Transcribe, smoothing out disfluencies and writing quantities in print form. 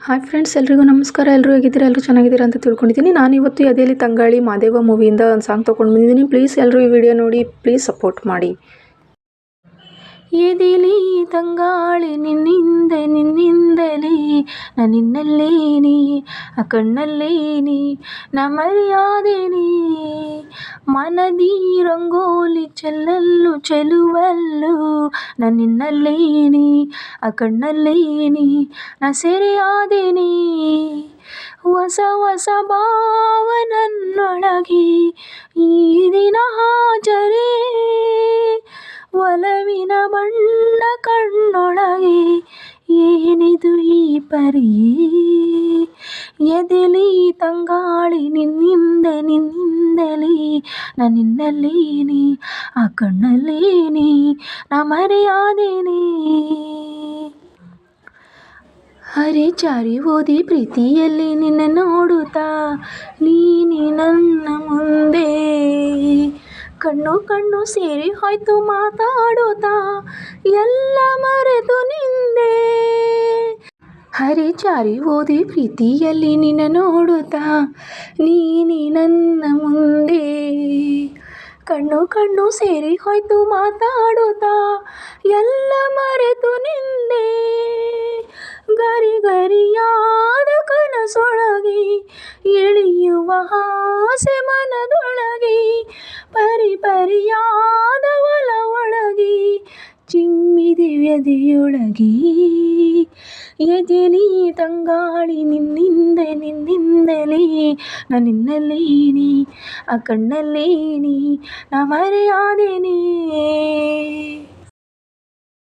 Hi friends, ಎಲ್ರಿಗೂ ನಮಸ್ಕಾರ. ಎಲ್ಲರೂ ಹೇಗಿದ್ದೀರಾ? ಎಲ್ಲರೂ ಚೆನ್ನಾಗಿದ್ದೀರಾ ಅಂತ ತಿಳ್ಕೊಂಡಿದ್ದೀನಿ. ನಾನಿವತ್ತು ಎದೆಯಲ್ಲಿ ತಂಗಾಳಿ ಮಾದೇವ ಮೂವಿಯಿಂದ ಒಂದು ಸಾಂಗ್ ತೊಗೊಂಡು ಬಂದಿದ್ದೀನಿ. ಪ್ಲೀಸ್ ಎಲ್ಲರೂ ಈ ವಿಡಿಯೋ ನೋಡಿ, ಪ್ಲೀಸ್ ಸಪೋರ್ಟ್ ಮಾಡಿ. ಎದೆಲಿ ತಂಗಾಳಿ ನಿನ್ನಿಂದಲೇ ನಿನ್ನಲ್ಲೇನಿ, ಆ ಕಣ್ಣಲ್ಲೇನಿ, ನಾ ಮರೆಯಾದೇನಿ. ಮನದಿ ರಂಗೋಲಿ ಚೆಲ್ಲಲ್ಲು ಚೆಲುವಲ್ಲು, ನಾ ನಿನ್ನಲ್ಲೇನಿ, ಆ ಕಣ್ಣಲ್ಲೇನಿ, ನಾ ಸೆರೆಯಾದೇನಿ. ಹೊಸ ಹೊಸ ಭಾವ ನನ್ನೊಳಗೆ ಈ ದಿನ ಹಾಜರೇ, ಒಲವಿನ ಬಣ್ಣ ಕಣ್ಣೊಳಗೆ ಏನಿದು ಈ ಪರಿಯೇ. ಎದೆಲಿ ತಂಗಾಳಿ ನಿನ್ನಿಂದಲೇ ನಾ ನಿನ್ನಲ್ಲೇನಿ, ಆ ಕಣ್ಣಲ್ಲೇನಿ, ನಾ ಮರೆಯಾದೇನಿ. ಹರಿ ಜಾರಿ ಓದಿ ಪ್ರೀತಿಯಲ್ಲಿ ನಿನ್ನ ನೋಡುತ್ತಾ, ನೀನಿ ನನ್ನ ಮುಂದೆ ಕಣ್ಣು ಸೇರಿ ಹೋಯ್ತು ಮಾತಾಡುತ್ತಾ, ಎಲ್ಲ ಮರೆತು ನಿಂದೆ. ಹರಿ ಜಾರಿ ಓದಿ ಪ್ರೀತಿಯಲ್ಲಿ ನಿನ್ನ ನೋಡುತ್ತಾ, ನೀನಿ ನನ್ನ ಮುಂದೆ ಕಣ್ಣು ಸೇರಿ ಹೋಯ್ತು ಮಾತಾಡುತ್ತಾ, ಎಲ್ಲ ಮರೆತು ನಿಂದೆ. ಗರಿಯಾದ ಕನಸೊಳಗೆ ಇಳಿಯುವ ಆಸೆ ಮನದೊಳಗೆ, ಪರಿಯಾದ ಒಲ ಒಳಗೆ ಚಿಮ್ಮಿದೆ ಎದೆಯೊಳಗೆ. ಎದೆಲಿ ತಂಗಾಳಿ ನಿನ್ನಿಂದಲೇ ನಾ ನಿನ್ನಲ್ಲೇನಿ, ಆ ಕಣ್ಣಲ್ಲೇನಿ, ನಾ ಮರೆಯಾದೇನಿ.